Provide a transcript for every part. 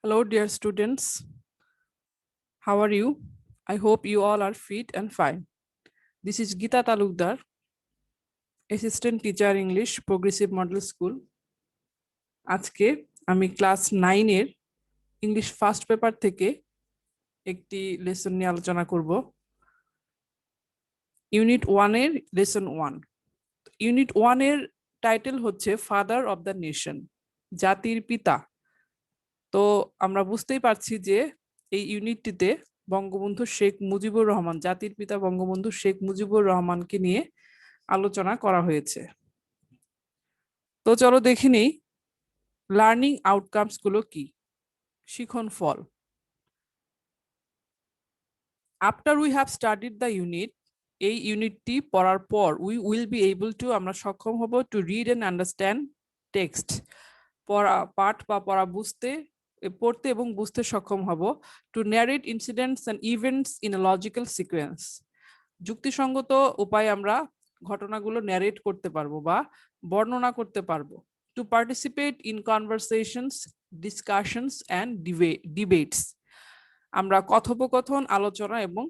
Hello, dear students. How are you? I hope you all are fit and fine. This is Geeta Talukdar, Assistant Teacher English, Progressive Model School. আজকে আমি class 9 এর English first paper থেকে একটি lesson নিয়ে আলোচনা করব। Unit 1 এর lesson 1। Unit 1 এর টাইটেল হচ্ছে ফাদার অফ দ্য নেশন, জাতির পিতা। তো আমরা বুঝতেই পারছি যে এই ইউনিটটিতে বঙ্গবন্ধু শেখ মুজিবুর রহমান, জাতির পিতা বঙ্গবন্ধু শেখ মুজিবুর রহমানকে নিয়ে আলোচনা করা হয়েছে। তো চলো দেখে নিই লার্নিং আউটকামস গুলো কি। শিখন ফল। After we have studied the unit, এই ইউনিটটি পড়ার পর we will be able to, আমরা সক্ষম হব to read and understand text, পড়া পাঠ বা পড়া পড়তে এবং বুঝতে সক্ষম হব। To narrate incidents and events in a logical sequence, যুক্তিসঙ্গত উপায়ে আমরা ঘটনাগুলো ন্যারেট করতে পারবো বা বর্ণনা করতে পারবো। To participate in conversations, discussions and debates, আমরা কথোপকথন, আলোচনা এবং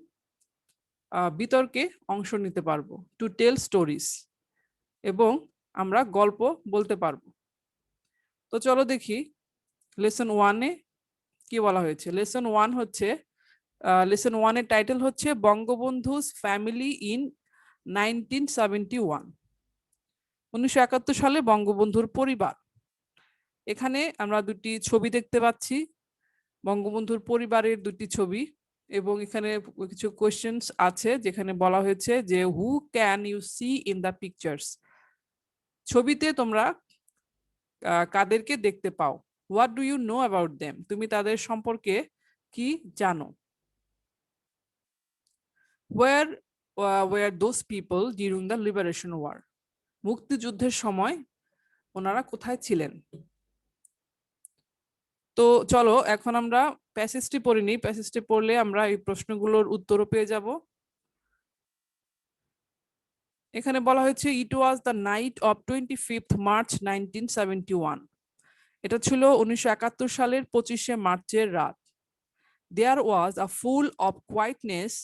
বিতর্কে অংশ নিতে পারবো। টু টেল স্টোরিজ, এবং আমরা গল্প বলতে পারবো। তো চলো দেখি লেসন 1-এ কি বলা হয়েছে। লেসন 1 হচ্ছে, লেসন 1 এর টাইটেল হচ্ছে বঙ্গবন্ধুস ফ্যামিলি ইন 1971, 1971 সালে বঙ্গবন্ধুর পরিবার। এখানে আমরা দুটি ছবি দেখতে পাচ্ছি, বঙ্গবন্ধুর পরিবারের দুটি ছবি, এবং এখানে কিছু কোয়েশ্চেন্স আছে যেখানে বলা হয়েছে যে who can you see in the pictures, ছবিতে তোমরা কাদেরকে দেখতে পাও। What do you know about them, তুমি তাদের সম্পর্কে কি জানো। Were were those people during the liberation war, মুক্তিযুদ্ধের সময় ওনারা কোথায় ছিলেন। তো চলো এখন আমরা প্যাসেজটি পড়ে নিই। প্যাসেজটি পড়লে আমরা এই প্রশ্নগুলোর উত্তরও পেয়ে যাব। এখানে বলা হয়েছে it was the night of 25 March 1971, এটা ছিল 1971 সালের 25শে মার্চের রাত। There was a full of quietness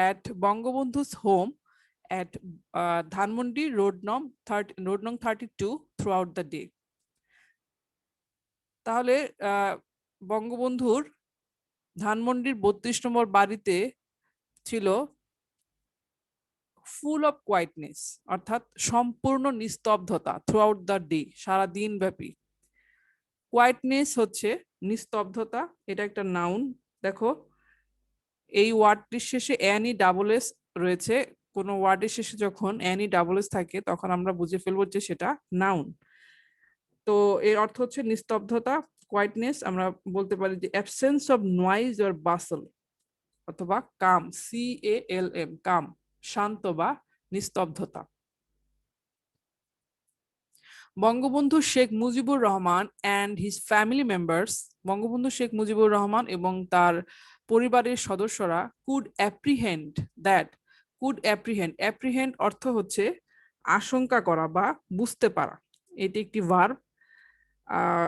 at Bangabandhu's home at Dhanmondi Road nong 32 throughout the day. তাহলে বঙ্গবন্ধুর ধানমন্ডির 32 নম্বর বাড়িতে ছিল ফুল অফ কোয়াইটনেস, অর্থাৎ সম্পূর্ণ নিস্তব্ধতা, থ্রু আউট দ্য ডে, সারা দিন ব্যাপী। কোয়াইটনেস হচ্ছে নিস্তব্ধতা, এটা একটা নাউন। দেখো এই ওয়ার্ডটির শেষে অ্যানি ডাবল এস রয়েছে, কোনো ওয়ার্ডের শেষে যখন অ্যানি ডাবল এস থাকে তখন আমরা বুঝে ফেলবো যে সেটা নাউন। তো এর অর্থ হচ্ছে নিস্তব্ধতা, কোয়াইটনেস। আমরা বলতে পারি যে অ্যাবসেন্স অফ নয়েজ অর বাসল, অথবা কাম, CALM, কাম, শান্ত বা নিস্তব্ধতা। Bangabandhu Sheikh Mujibur Rahman and his family members, Bangabandhu Sheikh Mujibur Rahman এবং তার পরিবারের সদস্যরা কুড অ্যাপ্রিহেন্ড দ্যাট, অ্যাপ্রিহেন্ড অর্থ হচ্ছে আশঙ্কা করা বা বুঝতে পারা, এটি একটি ভার্ব।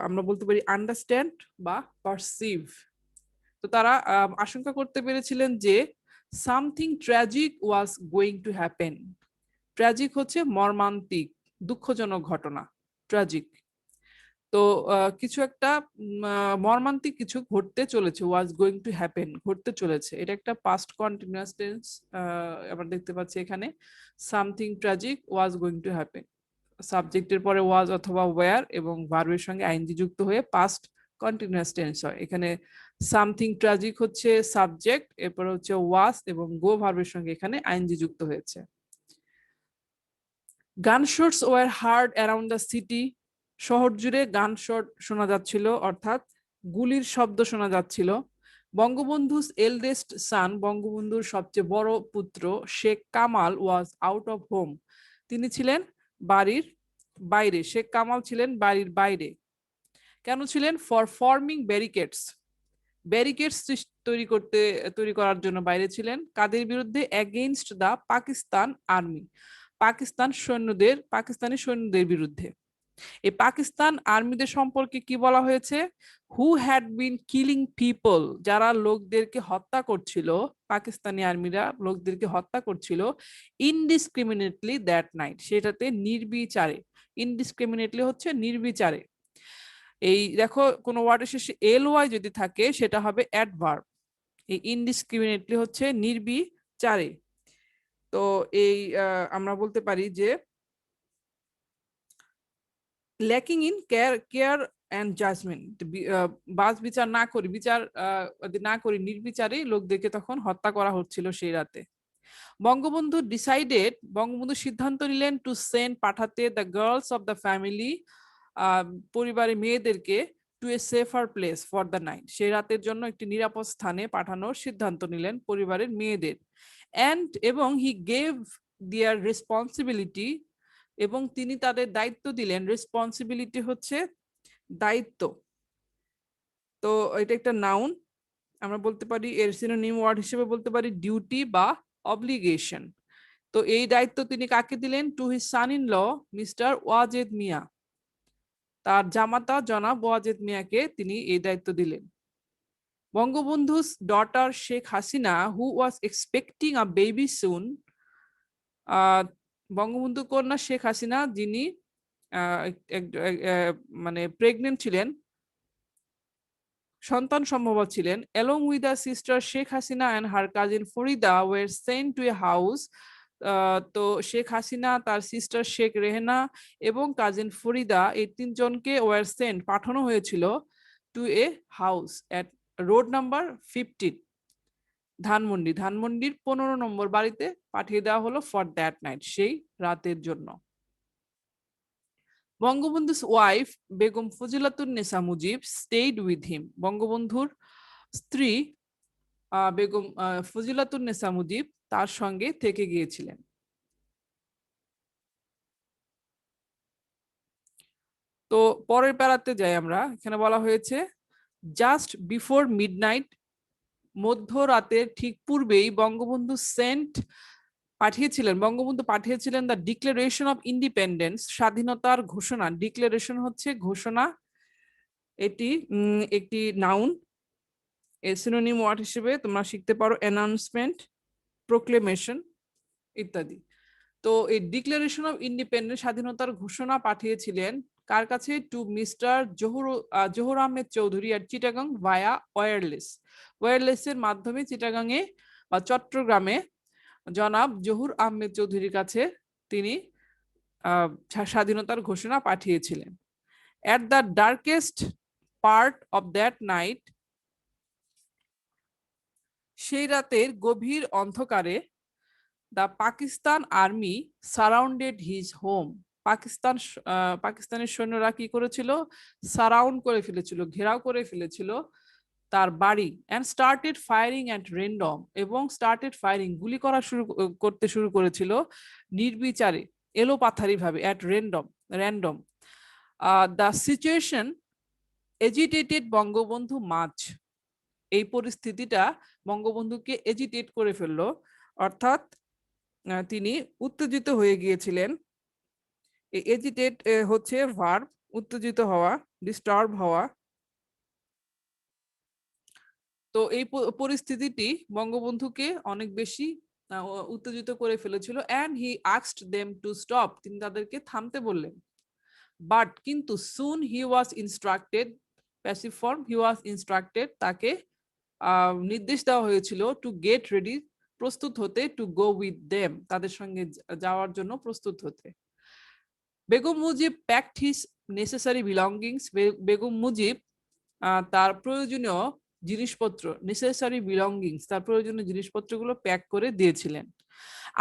আমরা বলতে পারি আন্ডারস্ট্যান্ড বা পারসিভ। তো তারা আশঙ্কা করতে পেরেছিলেন যে something tragic was going to happen. Tragic হচ্ছে মর্মান্তিক, দুঃখজনক ঘটনা, ট্র্যাজিক। তো কিছু একটা মর্মান্তিক কিছু ঘটতে চলেছে, ওয়াজ গোয়িং টু হ্যাপেন, ঘটতে চলেছে, এটা একটা পাস্ট কন্টিনিউয়াস টেন্স। আমরা দেখতে পাচ্ছি এখানে something tragic was going to happen, সাবজেক্টের পরে ওয়াজ অথবা ওয়্যার এবং ভার্বের সঙ্গে আইএনজি যুক্ত হয়ে পাস্ট কন্টিনিউয়াস টেন্স হয়। এখানে সামথিং ট্র্যাজিক হচ্ছে সাবজেক্ট, এরপরে হচ্ছে ওয়াজ এবং গো ভার্বের সঙ্গে এখানে আইএনজি যুক্ত হয়েছে। Gunshots were heard around the city, শহর জুড়ে গানশট শোনা যাচ্ছিল, অর্থাৎ গুলির শব্দ শোনা যাচ্ছিল। বঙ্গবন্ধু's এল্ডেস্ট সান, বঙ্গবন্ধুর সবচেয়ে বড় পুত্র Sheikh Kamal was out of home, তিনি ছিলেন বাড়ির বাইরে। শেখ কামাল ছিলেন বাড়ির বাইরে। কেন ছিলেন? ফর ফর্মিং ব্যারিকেডস, ব্যারিকেডস তৈরি করার জন্য বাইরে ছিলেন। কাদের বিরুদ্ধে? এগেইনস্ট দা পাকিস্তান আর্মি, পাকিস্তানি সৈন্যদের বিরুদ্ধে। এই পাকিস্তান আর্মিদের সম্পর্কে কি বলা হয়েছে? Who had been killing people, যারা লোকদেরকে হত্যা করছিল, পাকিস্তানি আর্মিরা লোকদেরকে হত্যা করছিল, ইনডিসক্রিমিনেটলি দ্যাট নাইট, সেটাতে নির্বিচারে। ইনডিসক্রিমিনেটলি হচ্ছে নির্বিচারে। এই দেখো কোনো ওয়ার্ডের শেষে এল ওয়াই যদি থাকে সেটা হবে অ্যাডভার্ব। এই ইনডিসক্রিমিনেটলি হচ্ছে নির্বিচারে। তো এই আমরা বলতে পারি যে lacking in care and judgement, বাস বিচার না করি, বিচার না করি নির্বিচারে লোকদেরকে তখন হত্যা করা হচ্ছিল সেই রাতে। বঙ্গবন্ধু ডিসাইডেড, বঙ্গবন্ধু সিদ্ধান্ত নিলেন টু সেন্ড, পাঠাতে, the girls of the family, পরিবারের মেয়েদেরকে, to a safer place for the night, সেই রাতের জন্য একটি নিরাপদ স্থানে পাঠানোর সিদ্ধান্ত নিলেন পরিবারের মেয়েদের। অ্যান্ড এবং হি গেভ দেয়ার রেসপন্সিবিলিটি, এবং তিনি তাদের দায়িত্ব দিলেন। রেসপন্সিবিলিটি হচ্ছে দায়িত্ব। তো এটা একটা নাউন, আমরা বলতে পারি এর সিনোনিম ওয়ার্ড হিসেবে বলতে পারি ডিউটি বা অব্লিগেশন। তো এই দায়িত্ব তিনি কাকে দিলেন? To his son in law mister Wazed Miah, তার জামাতা জনাব ওয়াজেদ মিয়াকে তিনি এই দায়িত্ব দিলেন। Bangabandhu's daughter Sheikh Hasina, who was expecting a baby soon, Bangabandhu কন্যা শেখ হাসিনা যিনি মানে প্রেগনেন্ট ছিলেন, সন্তান সম্ভবা ছিলেন, along with her sister Sheikh Hasina and her cousin Farida were sent to a house, তো শেখ হাসিনা, তার সিস্টার শেখ রেহেনা এবং কাজিন ফরিদা, এই তিনজনকে ওয়ার সেন্ট পাঠানো হয়েছিল to a house at road number 15, Dhanmondi, ধানমন্ডির 15 নম্বর বাড়িতে পাঠিয়ে দেওয়া হলো ফর দ্যাট নাইট, সেই রাতের জন্য। Bangabandhu's wife Begum Fazilatunnesa Mujib stayed with him, বঙ্গবন্ধুর স্ত্রী বেগম ফজিলাতুন্নেসা মুজিব তার সঙ্গে থেকে গিয়েছিলেন। তো পরের প্যারাতে যাই আমরা, এখানে বলা হয়েছে জাস্ট বিফোর মিডনাইট, মধ্যরাতের ঠিক পূর্বেই বঙ্গবন্ধু সেন্ট পাঠিয়েছিলেন, বঙ্গবন্ধু পাঠিয়েছিলেন দ্য ডিক্লারেশন অফ ইন্ডিপেন্ডেন্স, স্বাধীনতার ঘোষণা। ডিক্লারেশন হচ্ছে ঘোষণা, এটি একটি নাউন। এর সিনোনিম ওয়ার্ড হিসেবে তোমরা শিখতে পারো অ্যানাউন্সমেন্ট, প্রোক্লেমেশন ইত্যাদি। তো এই ডিক্লারেশন অফ ইন্ডিপেন্ডেন্স, স্বাধীনতার ঘোষণা পাঠিয়েছিলেন কার কাছে? টু মিস্টার জহুর আহমেদ চৌধুরী আর চিটাগাং ভায়া ওয়্যারলেস, ওয়্যারলেসের মাধ্যমে চিটাগাং এ বা চট্টগ্রামে জনাব জহুর আহমেদ চৌধুরীর কাছে তিনি স্বাধীনতার ঘোষণা পাঠিয়েছিলেন। At the darkest part of that night, সেই রাতের গভীর অন্ধকারে, the Pakistan army surrounded his home, পাকিস্তানের সৈন্যরা কি করেছিল? সারাউন্ড করে ফেলেছিল, ঘেরাও করে ফেলেছিল তার বাড়ি। And started firing at random, এবং স্টার্টেড ফায়ারিং, গুলি করা করতে শুরু করেছিল নির্বিচারে, এলোপাথারি ভাবে, at random. The situation agitated Bangabandhu much, এই পরিস্থিতিটা বঙ্গবন্ধুকে এজিটেট করে ফেললো, অর্থাৎ তিনি উত্তেজিত হয়ে গিয়েছিলেন। এজিটেট হচ্ছে ভার্ব, উত্তেজিত হওয়া, ডিস্টার্ব হওয়া। তো এই পরিস্থিতিটি বঙ্গবন্ধুকে অনেক বেশি উত্তেজিত করে ফেলেছিল। And he asked them to stop, তিনি তাদেরকে থামতে বললেন। বাট কিন্তু সুন হি ওয়াজ ইনস্ট্রাক্টেড, প্যাসিভ ফর্ম, হি ওয়াজ ইনস্ট্রাক্টেড, তাকে নির্দেশ দেওয়া হয়েছিল টু গেট রেডি, প্রস্তুত হতে, টু গো উইথ দেম, তাদের সঙ্গে যাওয়ার জন্য প্রস্তুত হতে। Begum Mujib packed his necessary belongings, Begum Mujib তার প্রয়োজনীয় জিনিসপত্র, নেসেসারি বিলঙ্গিংস, তার প্রয়োজনীয় জিনিসপত্রগুলো প্যাক করে দিয়েছিলেন।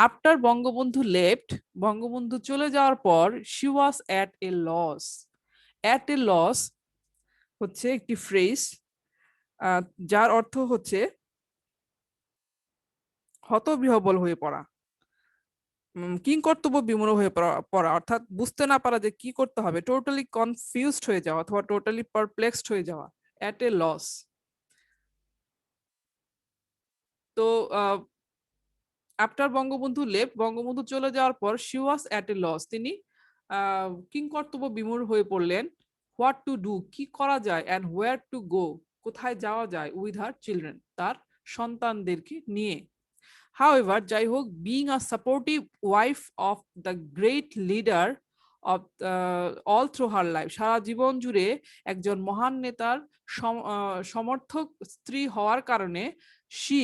আফটার বঙ্গবন্ধু লেফট, বঙ্গবন্ধু চলে যাওয়ার পর, she was at a loss. At a loss হচ্ছে একটি ফ্রেজ, যার অর্থ হচ্ছে হতবিহ্বল হয়ে পড়া, কিংকর্তব্য বিমূঢ় হয়ে পড়া, অর্থাৎ বুঝতে না পারা যে কি করতে হবে, টোটালি কনফিউজড হয়ে যাওয়া অথবা টোটালি পারপ্লেক্সড হয়ে যাওয়া, অ্যাট এ লস। তো আফটার বঙ্গবন্ধু লেফট, বঙ্গবন্ধু চলে যাওয়ার পর, she was at a loss, তিনি কিংকর্তব্য বিমূঢ় হয়ে পড়লেন। হোয়াট টু ডু, কি করা যায়, অ্যান্ড হোয়ার টু গো, কোথায় যাওয়া যায়, উইথ হার চিলড্রেন, তার সন্তানদেরকে নিয়ে। However, যাই হোক, being a supportive wife of the great leader of all through her life, সারা জীবন জুড়ে একজন মহান নেতার সমর্থক স্ত্রী হওয়ার কারণে she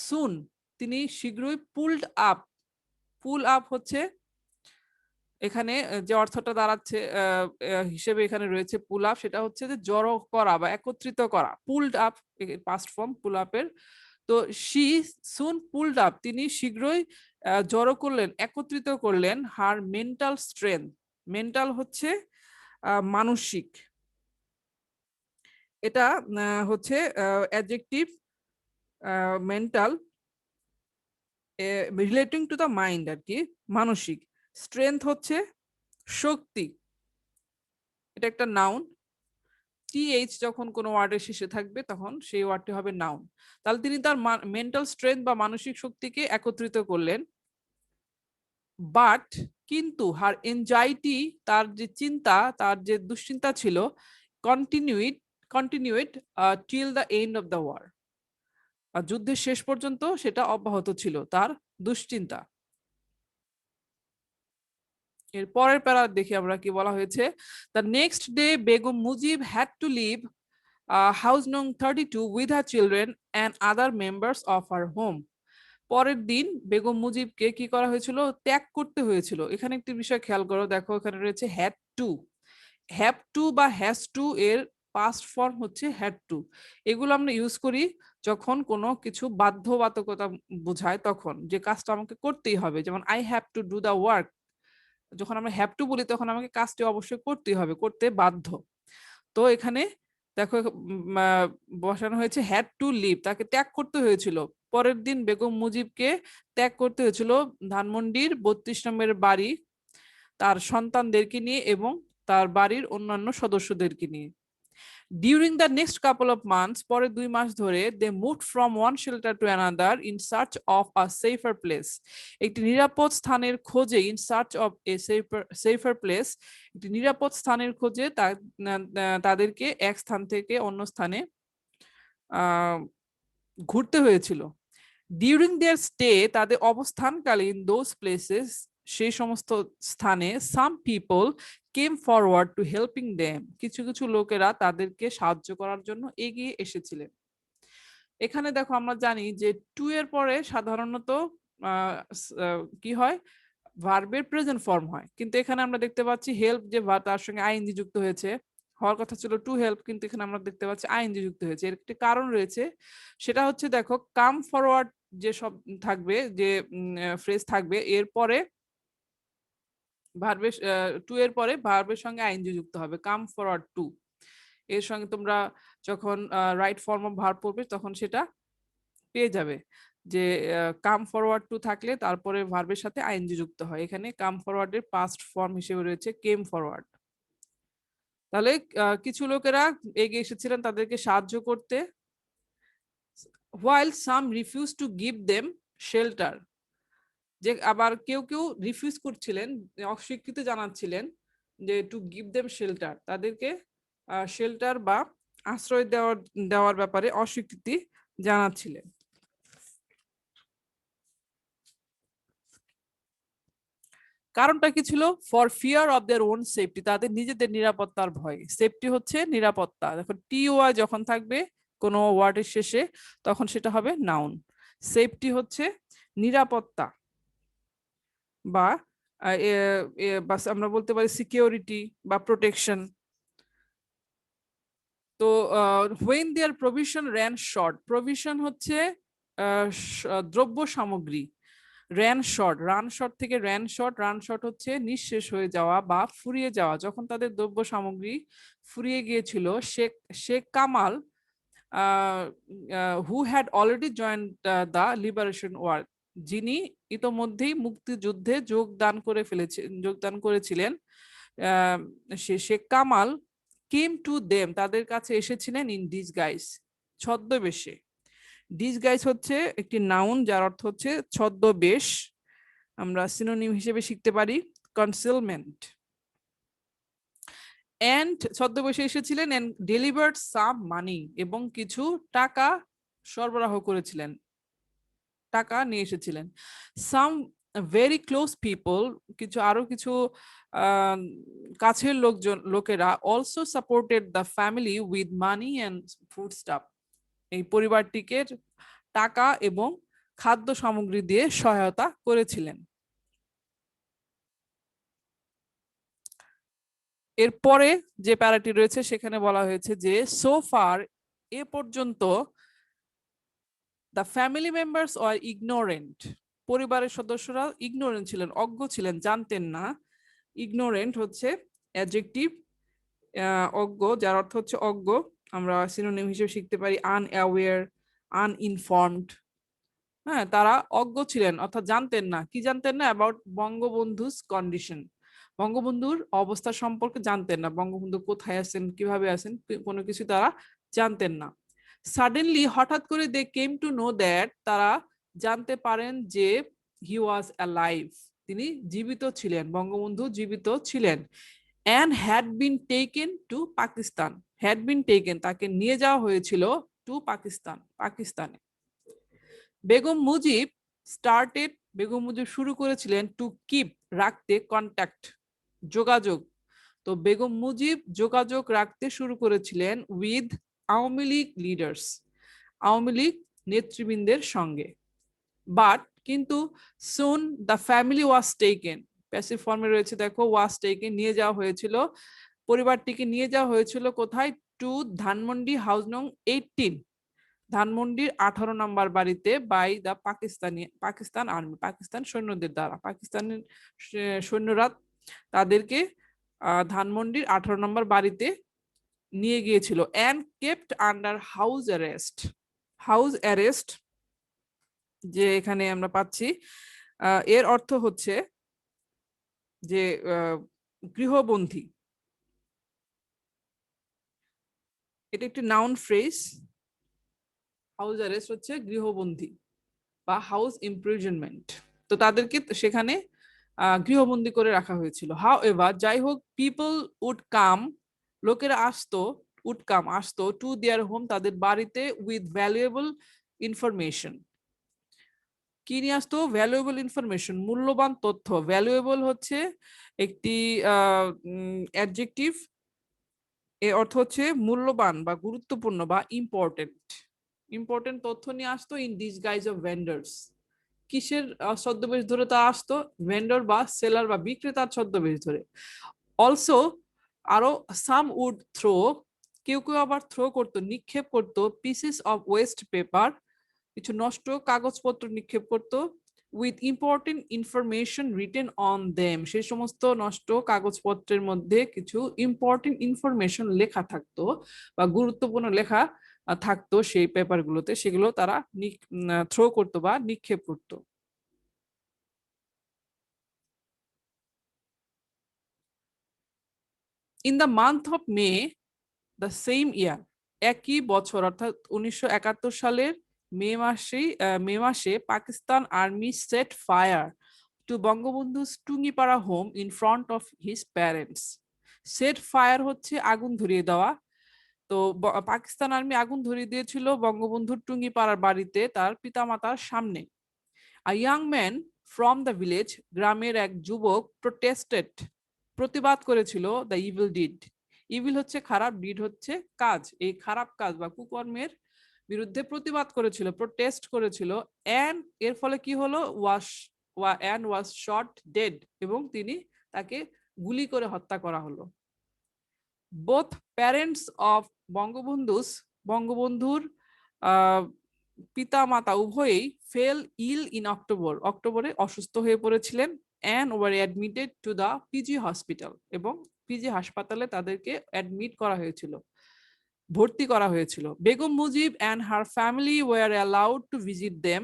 soon, তিনি শীঘ্রই pulled up, pull up হচ্ছে এখানে যে অর্থটা দাঁড়াচ্ছে হিসেবে এখানে রয়েছে পুল আপ, সেটা হচ্ছে যে জড়ো করা বা একত্রিত করা। পুলড আপ পাস্ট ফর্ম পুল আপের। তো শি সুন পুলড আপ, তিনি শীঘ্রই জড়ো করলেন, একত্রিত করলেন হার মেন্টাল স্ট্রেংথ। মেন্টাল হচ্ছে মানসিক, এটা হচ্ছে adjective. Mental relating to the mind আর কি, মানসিক। স্ট্রেংথ হচ্ছে শক্তি, এটা একটা নাউন। টিএইচ যখন কোনো ওয়ার্ডের শেষে থাকবে তখন সেই ওয়ার্ডটি হবে নাউন। তাহলে তিনি তার মেন্টাল স্ট্রেংথ বা মানসিক শক্তিকে একত্রিত করলেন। বাট কিন্তু হার এনজাইটি, তার যে চিন্তা, তার যে দুশ্চিন্তা ছিল, continued till the end of the war, যুদ্ধের শেষ পর্যন্ত সেটা অব্যাহত ছিল তার দুশ্চিন্তা। এর পরের প্যারা দেখি আমরা কি বলা হয়েছে। The next day Begum Mujib had to leave house নং 32 with her children and other members of her home. পরের দিন বেগম মুজিবকে কি করা হয়েছিল, ত্যাগ করতে হয়েছিল। এখানে একটি বিষয় খেয়াল করো, দেখো এখানে রয়েছে হ্যাড টু। হ্যাভ টু বা হ্যাজ টু এর পাস্ট ফর্ম হচ্ছে হ্যাড টু। এগুলো আমরা ইউজ করি যখন কোনো কিছু বাধ্যবাধকতা বোঝায়, তখন যে কাজটা আমাকে করতেই হবে। যেমন I have to do the work, যখন আমরা হ্যাভ টু বলি তখন আমাকে কাজটি অবশ্যই করতেই হবে, করতে বাধ্য। তো এখানে দেখো বসানো হয়েছে হ্যাড টু লিভ, তাকে ত্যাগ করতে হয়েছিল। পরের দিন বেগম মুজিবকে ত্যাগ করতে হয়েছিল ধানমন্ডির 32 নম্বরের বাড়ি, তার সন্তানদেরকে নিয়ে এবং তার বাড়ির অন্যান্য সদস্যদেরকে নিয়ে। During the next couple of months, পরে 2 মাস ধরে, they moved from one shelter to another in search of a safer place, একটি নিরাপদ স্থানের খোঁজে, in search of a safer place, একটি নিরাপদ স্থানের খোঁজে তাদেরকে এক স্থান থেকে অন্য স্থানে ঘুরতে হয়েছিল। ডিউরিং দেয়ার স্টে, তাদের অবস্থানকালীন, দোজ প্লেসেস, সেই সমস্ত স্থানে, some people came forward to helping them, কিছু কিছু লোকেরা তাদেরকে সাহায্য করার জন্য এগিয়ে এসেছিলেন। এখানে দেখো আমরা জানি যে টু এর পরে সাধারণত কি হয়, ভার্বের প্রেজেন্ট ফর্ম হয়, কিন্তু এখানে আমরা দেখতে পাচ্ছি হেল্প যে তার সঙ্গে আইএনজি যুক্ত হয়েছে, হওয়ার কথা ছিল টু হেল্প, কিন্তু এখানে আমরা দেখতে পাচ্ছি আইএনজি যুক্ত হয়েছে। এর একটি কারণ রয়েছে, সেটা হচ্ছে দেখো কাম ফরওয়ার্ড যে সব থাকবে, যে ফ্রেজ থাকবে, এরপরে ভার্বের টু এর পরে ভার্বের সঙ্গে আইএনজি যুক্ত হবে, কাম ফরওয়ার্ড টু। এর সঙ্গে তোমরা যখন রাইট ফর্ম অফ ভার্ব পড়বে তখন সেটা পেয়ে যাবে যে কাম ফরওয়ার্ড টু থাকলে তারপরে ভার্বের সাথে আইএনজি যুক্ত হয়। এখানে কাম ফরওয়ার্ডের পাস্ট ফর্ম হিসেবে রয়েছে কেম ফরওয়ার্ড। তাহলে কিছু লোকেরা এগিয়ে এসেছিলেন তাদেরকে সাহায্য করতে। while some refused to give them shelter, যে আবার কেউ কেউ রিফিউজ করছিলেন, অস্বীকৃতি জানাচ্ছিলেন যে টু গিভ দেম শেল্টার, তাদেরকে শেল্টার বা আশ্রয় দেওয়ার ব্যাপারে অস্বীকৃতি জানাচ্ছিলেন। কারণটা কি ছিল? For fear of their own safety, তাদের নিজেদের নিরাপত্তার ভয়। সেফটি হচ্ছে নিরাপত্তা। দেখো টিওয়াই যখন থাকবে কোনো ওয়ার্ডের শেষে তখন সেটা হবে নাউন। সেফটি হচ্ছে নিরাপত্তা, বা আমরা বলতে পারি সিকিউরিটি বা প্রোটেকশন। তো when their provision ran short, provision হচ্ছে দ্রব্য সামগ্রী, র্যান শর্ট, রান শর্ট থেকে র্যান শর্ট, রান শর্ট হচ্ছে নিঃশেষ হয়ে যাওয়া বা ফুরিয়ে যাওয়া। যখন তাদের দ্রব্য সামগ্রী ফুরিয়ে গিয়েছিল, Sheikh Kamal who had already joined the liberation war, যিনি ইতোমধ্যেই মুক্তিযুদ্ধে যোগদান করেছিলেন, Sheikh Kamal came to them, তাদের কাছে এসেছিলেন ইন ডিসগাইজ, ছদ্মবেশে। ডিসগাইজ হচ্ছে একটি নাউন যার অর্থ হচ্ছে ছদ্মবেশ। আমরা সিনোনিম হিসেবে শিখতে পারি কনসিলমেন্ট। and ছদ্মবেশে এসেছিলেন and delivered some money এবং কিছু টাকা সরবরাহ করেছিলেন, টাকা নিয়ে এসেছিলেন। some very close people, কিছু আরো কিছু কাছের লোকেরা also supported the family with money and food stuff, এই পরিবারটিকে টাকা এবং খাদ্য সামগ্রী দিয়ে সহায়তা করেছিলেন। এরপরে যে প্যারাটি রয়েছে সেখানে বলা হয়েছে যে সো ফার, এ পর্যন্ত, the family members are ignorant, পরিবারের সদস্যরা ইগনোরেন্ট ছিলেন, অজ্ঞ ছিলেন, জানতেন না। ইগনোরেন্ট হচ্ছে অ্যাডজেক্টিভ, অজ্ঞ যার অর্থ হচ্ছে অজ্ঞ, আমরা সিনোনিম হিসেবে শিখতে পারি আনঅ্যাওয়্যার, আনইনফর্মড। হ্যাঁ, তারা অজ্ঞ ছিলেন অর্থাৎ জানতেন না, কি জানতেন না? অ্যাবাউট বঙ্গবন্ধুস কন্ডিশন, বঙ্গবন্ধুর অবস্থা সম্পর্কে জানতেন না, বঙ্গবন্ধু কোথায় আছেন, কিভাবে আছেন, কোনো কিছু তারা জানতেন না। সাডেনলি, হঠাৎ করে দে কেম টু নো দ্যাট, তারা জানতে পারেন যে হি ওয়াজ অ্যালাইভ, তিনি জীবিত ছিলেন, বঙ্গবন্ধু জীবিত ছিলেন। and had been taken to Pakistan, had been taken, তাকে নিয়ে যাওয়া হয়েছিল টু পাকিস্তান, পাকিস্তানে। বেগম মুজিব স্টার্টেড, বেগম মুজিব শুরু করেছিলেন টু কিপ, রাখতে, কন্ট্যাক্ট, যোগাযোগ। তো বেগম মুজিব যোগাযোগ রাখতে শুরু করেছিলেন উইথ আওয়ামী লীগ লিডার্স, আওয়ামী লীগ নেতৃবৃন্দের সঙ্গে। বাট কিন্তু সুন the family was taken, passive ফর্মে রয়েছে দেখো, ওয়াজ টেকেন, নিয়ে যাওয়া হয়েছিল, পরিবারটিকে নিয়ে যাওয়া হয়েছিল কোথায়? টু ধানমন্ডি হাউস নং 18, ধানমন্ডির 18 নম্বর বাড়িতে, by the Pakistan army, Pakistan সৈন্যদের দ্বারা, পাকিস্তানের সৈন্যরা তাদেরকে ধানমন্ডির 18 নম্বর বাড়িতে নিয়ে গিয়েছিল। And kept under house arrest, house arrest যে এখানে আমরা পাচ্ছি, এর অর্থ হচ্ছে যে গৃহবন্দী, এটা একটি নাউন ফ্রেজ। হাউস অ্যারেস্ট হচ্ছে গৃহবন্দী বা হাউস ইমপ্রিজনমেন্ট, তো তাদেরকে সেখানে গৃহবন্দী করে রাখা হয়েছিল। হাউ এভার, যাই হোক, পিপল উড কাম, লোকেরা আসতো, উড কাম আসতো, টু দেয়ার হোম, তাদের বাড়িতে, উইথ ভ্যালুয়েবল ইনফরমেশন, কি নিয়ে আসতো? ভ্যালুয়েবল ইনফরমেশন, মূল্যবান তথ্য। ভ্যালুয়েবল হচ্ছে একটি অ্যাডজেক্টিভ, এর অর্থ হচ্ছে মূল্যবান বা গুরুত্বপূর্ণ বা ইম্পর্টেন্ট, ইম্পর্টেন্ট তথ্য নিয়ে আসতো ইন ডিসগাইজ অফ ভেন্ডার্স, কিসের ছদ্মবেশ ধরে তা আসতো? ভেন্ডর বা সেলার বা বিক্রেতার ছদ্মবেশ ধরে। অলসো, আরো, সাম উড থ্রো, কেউ কেউ আবার থ্রো করতো, নিক্ষেপ করতো, পিসেস অফ ওয়েস্ট পেপার, কিছু নষ্ট কাগজপত্র নিক্ষেপ করতো, with important information written on them, সেই সমস্ত নষ্ট কাগজপত্রের মধ্যে কিছু ইম্পর্টেন্ট ইনফরমেশন লেখা থাকতো বা গুরুত্বপূর্ণ লেখা থাকতো সেই পেপারগুলোতে, সেগুলো তারা থ্রো করতো বা নিক্ষেপ করতো। In the month of May the same year, একই বছর অর্থাৎ 1971 সালের মে মাসে Pakistan army set fire to Bangabandhu's Tungipara home in front of his parents. Set fire হচ্ছে আগুন ধরিয়ে দেওয়া, তো পাকিস্তান আর্মি আগুন ধরিয়ে দিয়েছিল বঙ্গবন্ধুর টুঙ্গিপাড়ার বাড়িতে তার পিতামাতার সামনে। আ young man from the village, গ্রামের এক যুবক, প্রোটেস্টেড, প্রতিবাদ করেছিল, দ্য ইভিল ডিড, ইভিল হচ্ছে খারাপ, ডিড হচ্ছে কাজ, এই খারাপ কাজ বা কুকর্মের বিরুদ্ধে প্রতিবাদ করেছিল, প্রোটেস্ট করেছিল। এন্ড এর ফলে কি হলো? ওয়াজ শট ডেড, এবং তাকে গুলি করে হত্যা করা হলো। বোথ প্যারেন্টস অফ বঙ্গবন্ধুর পিতা মাতা উভয়েই ফেল ইল ইন অক্টোবরে অসুস্থ হয়ে পড়েছিলেন, and were admitted to the PG hospital, এবং পিজি হাসপাতালে তাদেরকে অ্যাডমিট করা হয়েছিল, ভর্তি করা হয়েছিল। Begum Mujib and her family were allowed to visit them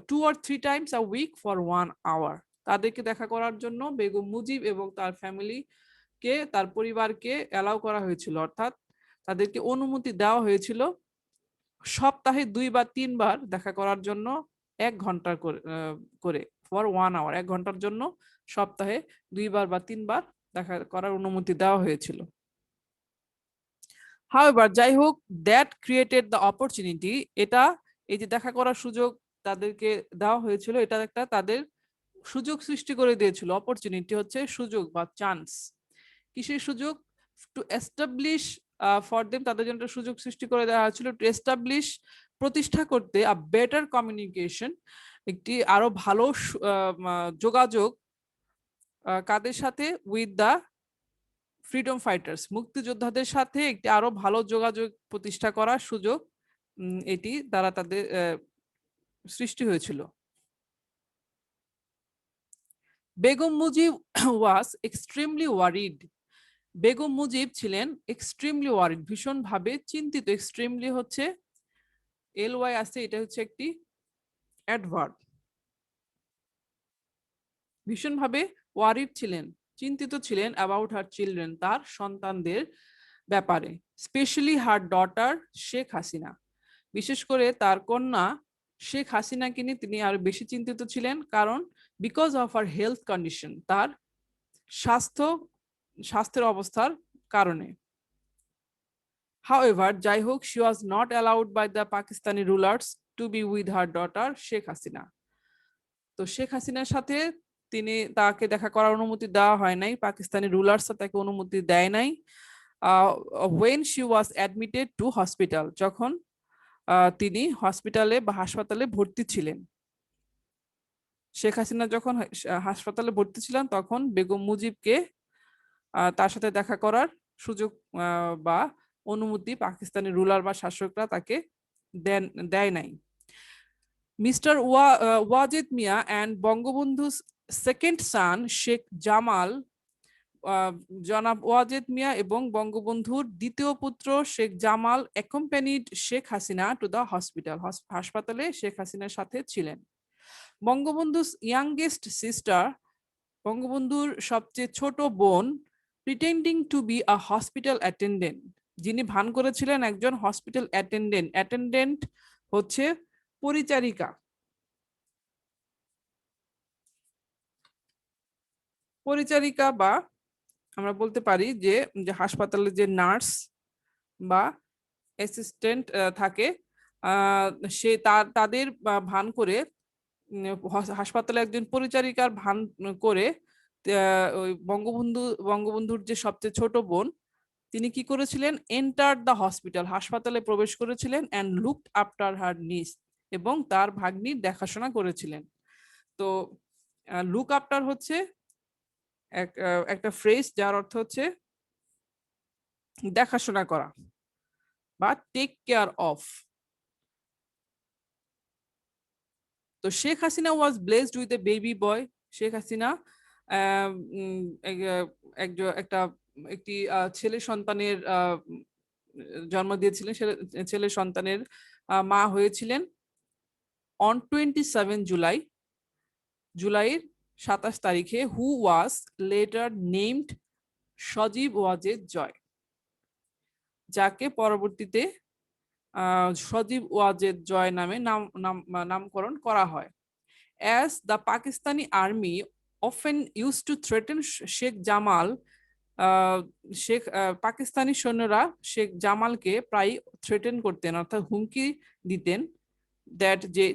2 or 3 times a week for 1 hour, তাদেরকে দেখা করার জন্য বেগম মুজিব এবং তার ফ্যামিলিকে, তার পরিবারকে অ্যালাউ করা হয়েছিল, অর্থাৎ তাদেরকে অনুমতি দেওয়া হয়েছিল সপ্তাহে 2 বা 3 বার দেখা করার জন্য, 1 ঘন্টা করে ফর 1 hour, 1 ঘন্টার জন্য সপ্তাহে 2 বার বা 3 বার দেখা করার অনুমতি দেওয়া হয়েছিল। However, যাই হোক, that created the opportunity, এটা এই যে দেখা করার সুযোগ তাদেরকে দেওয়া হয়েছিল, এটা একটা তাদের সুযোগ সৃষ্টি করে দিয়েছিল। অপরচুনিটি হচ্ছে সুযোগ বা চান্স। কিসের সুযোগ? টু এস্টাবলিশ ফর দেম, তাদের জন্য সুযোগ সৃষ্টি করে দেওয়া হয়েছিল টু এস্টাবলিশ, প্রতিষ্ঠা করতে, আ বেটার কমিউনিকেশন, একটি আরো ভালো যোগাযোগ, কাদের সাথে? উইথ দ্য ফ্রিডম ফাইটার্স, মুক্তিযোদ্ধাদের সাথে একটি আরো ভালো যোগাযোগ প্রতিষ্ঠা করার সুযোগ এটি দ্বারা তাদের সৃষ্টি হয়েছিল। বেগম মুজিব ওয়াজ এক্সট্রিমলি ওয়ারিড, বেগম মুজিব ছিলেন এক্সট্রিমলি ওয়ারিড, ভীষণভাবে চিন্তিত। এক্সট্রিমলি হচ্ছে LY আছে, এটা হচ্ছে একটি অ্যাডভার্ব। ভীষণভাবে ওয়ারিড ছিলেন, চিন্তিত ছিলেন অ্যাবাউট হার চিলড্রেন, তার সন্তানদের ব্যাপারে। Specially her daughter Sheikh Hasina, বিশেষ করে তার কন্যা শেখ হাসিনাকে নিয়ে তিনি আরো বেশি চিন্তিত ছিলেন। কারণ because of her health condition, তার স্বাস্থ্যের অবস্থার কারণে। However, যাই হোক, she was not allowed by the Pakistani rulers to be with her daughter Sheikh Hasina. তো শেখ হাসিনার সাথে তাকে দেখা করার অনুমতি দেওয়া হয় নাই, পাকিস্তানি রুলার্স তাকে অনুমতি দেয় নাই। when she was admitted to hospital, যখন তিনি হসপিটালে বা হাসপাতালে ভর্তি ছিলেন। শেখ হাসিনা যখন হাসপাতালে ভর্তি ছিলেন, তখন বেগম মুজিবকে তার সাথে দেখা করার সুযোগ বা অনুমতি পাকিস্তানি রুলার বা শাসকরা তাকে দেয় নাই। Mister Wazed Miah and Bangabandhu's second son Sheikh Jamal, জনাব ওয়াজেদ মিয়া এবং বঙ্গবন্ধুর দ্বিতীয় পুত্র Sheikh Jamal accompanied Sheikh Hasina to the hospital, হাসপাতালে শেখ হাসিনার সাথে ছিলেন। বঙ্গবন্ধু's ইয়াংগেস্ট সিস্টার, বঙ্গবন্ধুর সবচেয়ে ছোট বোন, pretending two be a hospital attendant, যিনি ভান করেছিলেন একজন হসপিটাল অ্যাটেন্ডেন্ট। অ্যাটেন্ডেন্ট হচ্ছে পরিচারিকা। পরিচারিকা বা আমরা বলতে পারি যে হাসপাতালে যে নার্স বা অ্যাসিস্ট্যান্ট থাকে, সে তাদের ভান করে হাসপাতালে একজন পরিচারিকার ভান করে ওই বঙ্গবন্ধুর যে সবচেয়ে ছোট বোন, তিনি কি করেছিলেন? এন্টার দ্য হসপিটাল, হাসপাতালে প্রবেশ করেছিলেন, অ্যান্ড লুকড আফটার হার নিস, এবং তার ভাগ্নির দেখাশোনা করেছিলেন। তো লুক আফটার হচ্ছে একটা ফ্রেজ যার অর্থ হচ্ছে দেখাশোনা করা বা টেক কেয়ার অফ। তো Sheikh Hasina was blessed with a baby boy, Sheikh Hasina একটি ছেলে সন্তানের জন্ম দিয়েছিলেন, ছেলে সন্তানের মা হয়েছিলেন। অন 27 জুলাইয়ের 27 তারিখে, হু ওয়াজ লেটার নেমড সজীব ওয়াজেদ জয়, যাকে পরবর্তীতে সজীব ওয়াজেদ জয় নামে নামকরণ করা হয়। As the Pakistani army often used to threaten Sheikh Jamal, Pakistani সৈন্যরা শেখ জামালকে প্রায় থ্রেটেন করতেন, অর্থাৎ হুমকি দিতেন, দ্যাট যে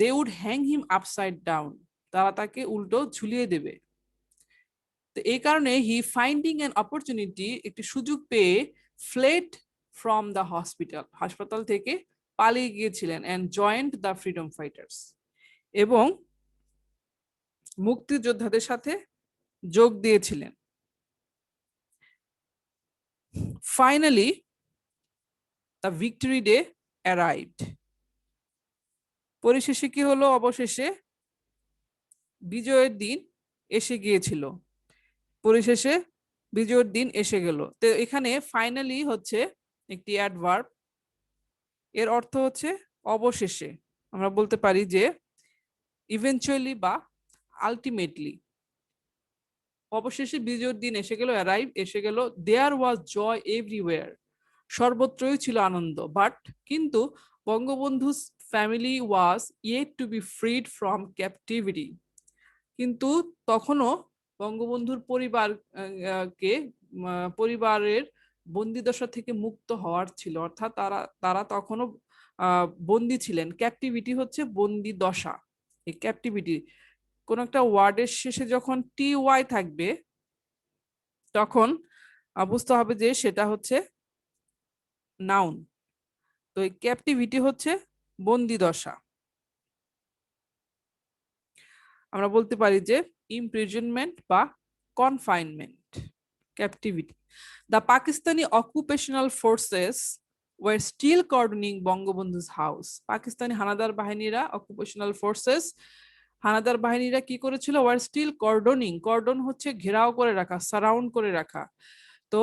they would hang him upside down, তারা তাকে উল্টো ঝুলিয়ে দেবে। তো এই কারণে হি ফাইন্ডিং অ্যান অপরচুনিটি, একটি সুযোগ পেয়ে, ফ্লেড ফ্রম দ্য হসপিটাল, হাসপাতাল থেকে পালিয়ে গিয়েছিলেন, and joined the freedom fighters, এবং মুক্তিযোদ্ধাদের সাথে যোগ দিয়েছিলেন। Finally the victory day arrived, পরিশেষে কি হলো? অবশেষে বিজয়ের দিন এসে গিয়েছিল, পরিশেষে বিজয়ের দিন এসে গেল। তো এখানে ফাইনালি হচ্ছে একটি অ্যাডভার্ব, এর অর্থ হচ্ছে অবশেষে। আমরা বলতে পারি যে ইভেনচুয়ালি বা আলটিমেটলি, অবশেষে বিজয়ের দিন এসে গেল, অ্যারাইভ এসে গেল। দেয়ার ওয়াজ জয় এভরিওয়্যার, সর্বত্রই ছিল আনন্দ। বাট কিন্তু Bangabandhu family was yet to be freed from captivity, কিন্তু তখনও বঙ্গবন্ধুর পরিবার কে পরিবারের বন্দিদশা থেকে মুক্ত হওয়ার ছিল, অর্থাৎ তারা তারা তখনও বন্দি ছিলেন। ক্যাপটিভিটি হচ্ছে বন্দি দশা। এই ক্যাপটিভিটি কোন একটা ওয়ার্ডের শেষে যখন টি ওয়াই থাকবে তখন বুঝতে হবে যে সেটা হচ্ছে নাউন। তো এই ক্যাপটিভিটি হচ্ছে বন্দি দশা। আমরা বলতে পারি যে ইমপ্রিজনমেন্ট বা confinement, captivity. The Pakistani occupational forces were still cordoning Bangabandhu's house. Pakistani হানাদার বাহিনীরা, অকুপেশনাল ফোর্সেস, হানাদার বাহিনীরা কি করেছিল? War still কর্ডনিং। কর্ডন হচ্ছে ঘেরাও করে রাখা, সারাউন্ড করে রাখা। তো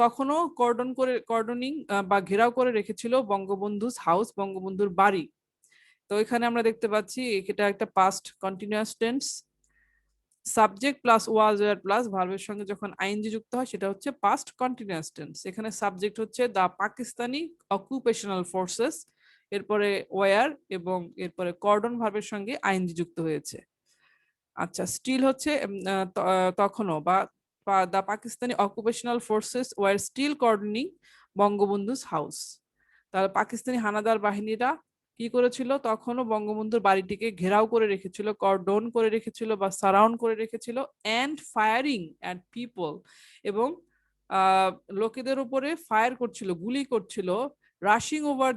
তখনও কর্ডনিং বা ঘেরাও করে রেখেছিল বঙ্গবন্ধু's হাউস, বঙ্গবন্ধুর বাড়ি। তো এখানে আমরা দেখতে পাচ্ছি এটা একটা past continuous tense. Subject plus was wire plus ভার্বের সঙ্গে যখন আইএনজি যুক্ত হয় সেটা হচ্ছে পাস্ট কন্টিনিউয়াস টেন্স। এখানে সাবজেক্ট হচ্ছে দা পাকিস্তানি অকুপেশনাল ফোর্সেস, এরপরে ওয়্যার এবং এরপরে কর্ডন ভার্বের সঙ্গে আইএনজি যুক্ত হয়েছে। আচ্ছা, স্টিল হচ্ছে তখনও, বা the Pakistani occupational forces were still cordoning Bangabandhu's house. তাহলে পাকিস্তানি হানাদার বাহিনীরা কি করেছিল? তখনও বঙ্গবন্ধুর বাড়িটিকে ঘেরাও করে রেখেছিল, কর্ডন করে রেখেছিল বা সারাউন্ড করে রেখেছিল। অ্যান্ড ফায়ারিং অ্যাট পিপল, এবং লোকেদের উপরে ফায়ার করছিল, গুলি করছিল। রাশিং ওভার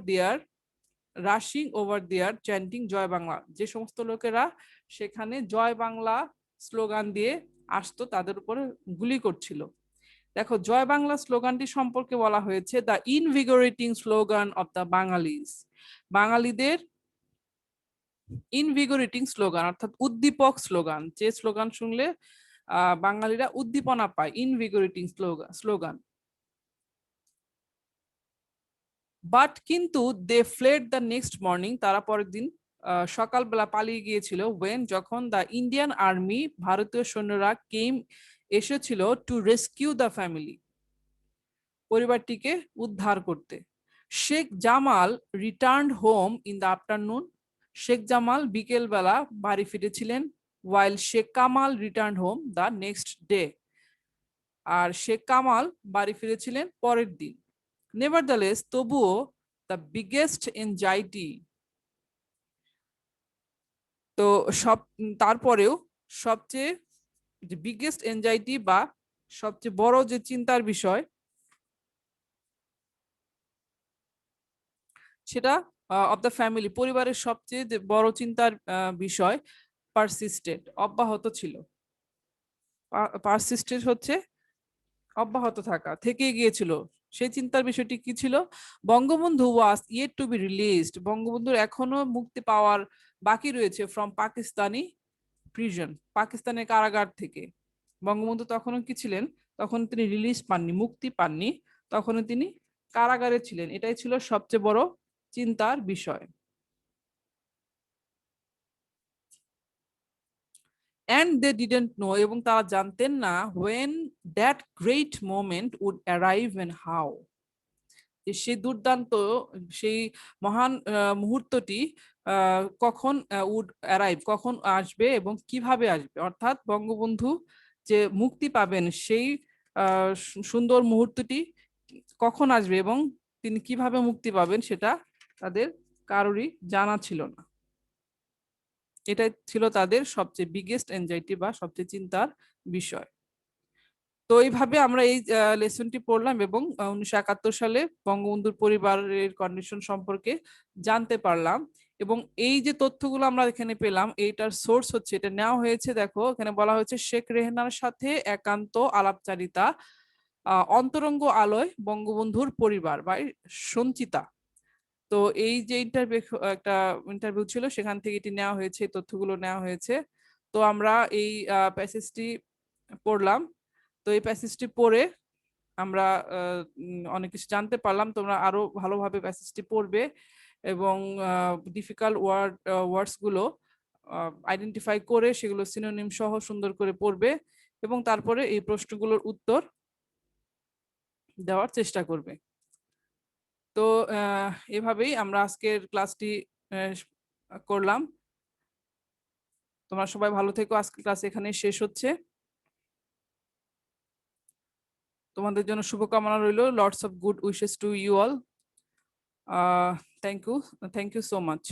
দেয়ার চ্যান্টিং জয় বাংলা, যে সমস্ত লোকেরা সেখানে জয় বাংলা স্লোগান দিয়ে আসতো তাদের উপরে গুলি করছিল। দেখো, জয় বাংলা স্লোগানটি সম্পর্কে বলা হয়েছে the invigorating slogan of the Bengalis. বাঙালিদের ইনভিগোরেটিং স্লোগান অর্থাৎ উদ্দীপক স্লোগান, যে স্লোগান শুনলে বাঙালিরা উদ্দীপনা পায়, ইনভিগোরেটিং স্লোগান। বাট কিন্তু দে ফ্লেড দ্য নেক্সট মর্নিং, তারা পরের দিন সকালবেলা পালিয়ে গিয়েছিল। ওয়েন, যখন দ্য ইন্ডিয়ান আর্মি, ভারতীয় সৈন্যরা কেম, এসেছিল টু রেস্কিউ দ্য ফ্যামিলি, পরিবারটিকে উদ্ধার করতে। Sheikh Jamal returned home in the afternoon, Sheikh Jamal বিকেল বেলা বাড়ি ফিরেছিলেন। While Sheikh Kamal returned home the next day, আর শেখ কামাল বাড়ি ফিরেছিলেন পরের দিন। নেভারদালেস, তবুও, দ্য বিগেস্ট এনজাইটি, তো তারপরেও সবচেয়ে বিগেস্ট এনজাইটি বা সবচেয়ে বড় যে চিন্তার বিষয় সেটা অফ দ্য ফ্যামিলি, পরিবারের সবচেয়ে বড় চিন্তার বিষয় পারসিস্টেড, অব্যাহত ছিল। পারসিস্টেড হচ্ছে অব্যাহত থাকা, থেকে গিয়েছিল। সেই চিন্তার বিষয়টি কি ছিল? বঙ্গবন্ধু ওয়াজ ইয়েট টু বি রিলিজড, বঙ্গবন্ধুর এখনো মুক্তি পাওয়ার বাকি রয়েছে ফ্রম পাকিস্তানি প্রিজন, পাকিস্তানের কারাগার থেকে। বঙ্গবন্ধু তখনও কি ছিলেন? তখন তিনি রিলিজ পাননি, মুক্তি পাননি, তখনও তিনি কারাগারে ছিলেন। এটাই ছিল সবচেয়ে বড় চিন্তার বিষয়। and they didn't know, এবং তারা জানতেন না, when that great moment would arrive and how, সেই দুর্দান্ত, সেই মহান মুহূর্তটি কখন উড অ্যারাইভ, কখন আসবে এবং কিভাবে আসবে। অর্থাৎ বঙ্গবন্ধু যে মুক্তি পাবেন সেই সুন্দর মুহূর্তটি কখন আসবে এবং তিনি কিভাবে মুক্তি পাবেন সেটা তাদের কারোরই জানা ছিল না। এটাই ছিল তাদের সবচেয়ে বিগেস্ট এনজাইটি বা সবচেয়ে চিন্তার বিষয়। তো এইভাবে আমরা এই লেসনটি পড়লাম এবং 1971 সালে বঙ্গবন্ধুর পরিবারের কন্ডিশন সম্পর্কে জানতে পারলাম। এবং এই যে তথ্যগুলো আমরা এখানে পেলাম, এইটার সোর্স হচ্ছে, এটা নেওয়া হয়েছে, দেখো এখানে বলা হয়েছে শেখ রেহনার সাথে একান্ত আলাপচারিতা, অন্তরঙ্গ আলোয় বঙ্গবন্ধুর পরিবার বা সঞ্চিতা। তো এই যে একটা ইন্টারভিউ ছিল, সেখান থেকে এটি নেওয়া হয়েছে, তথ্যগুলো নেওয়া হয়েছে। তো আমরা এই প্যাসেজটি পড়লাম। তো এই প্যাসেজটি পড়ে আমরা অনেক কিছু জানতে পারলাম। তোমরা আরো ভালোভাবে প্যাসেজটি পড়বে এবং ডিফিকাল্ট ওয়ার্ডস গুলো আইডেন্টিফাই করে সেগুলো সিনোনিম সহ সুন্দর করে পড়বে এবং তারপরে এই প্রশ্নগুলোর উত্তর দেওয়ার চেষ্টা করবে। তো এভাবেই আমরা আজকের ক্লাসটি করলাম। তোমরা সবাই ভালো থেকো। আজকের ক্লাস এখানে শেষ হচ্ছে। তোমাদের জন্য শুভকামনা রইলো, lots of good wishes to you all. Thank you so much.